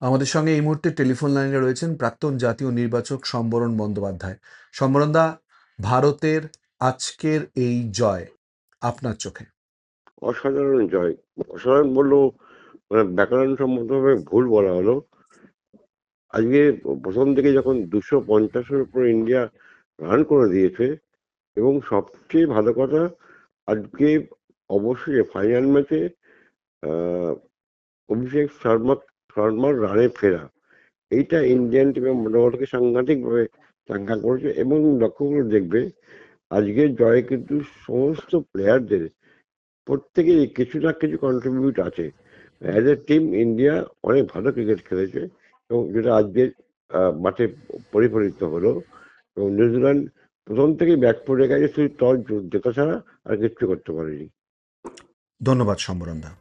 আমাদের সঙ্গে এই মুহূর্তে টেলিফোন লাইনে রয়েছেন প্রাক্তন জাতীয় নির্বাচক সম্বরণ বন্দ্যোপাধ্যায়। সম্বরণদা, ভারতের আজকের এই জয় আপনার চোখে? অসাধারণ জয়। অসাধারণ বললেও ব্যাকরণ সম্মতভাবে ভুল বলা হলো। আজকে প্রথম থেকে যখন 250-এর উপর ইন্ডিয়া রান করে দিয়েছে, এবং সবচেয়ে ভালো কথা, আজকে অবশ্যই ফাইনাল ম্যাচে অভিষেক শর্মার রানে ফেরা, এইটা ইন্ডিয়ান টিমের মোটামুটি সাংঘাতিকভাবে চাঙ্গা করেছে। এবং লক্ষ্য করে দেখবে, আজকের জয়ে কিন্তু সমস্ত প্লেয়ারদের প্রত্যেকেরই কিছু না কিছু কন্ট্রিবিউট আছে। অ্যাজ এ টিম ইন্ডিয়া অনেক ভালো ক্রিকেট খেলেছে, এবং যেটা আজকের মাঠে পরিফলিত হলো। এবং নিউজিল্যান্ড প্রথম থেকেই ব্যাক করে গেছে, শুধু টস জেতা ছাড়া আর কিচ্ছু করতে পারেনি। ধন্যবাদ সম্বরণদা।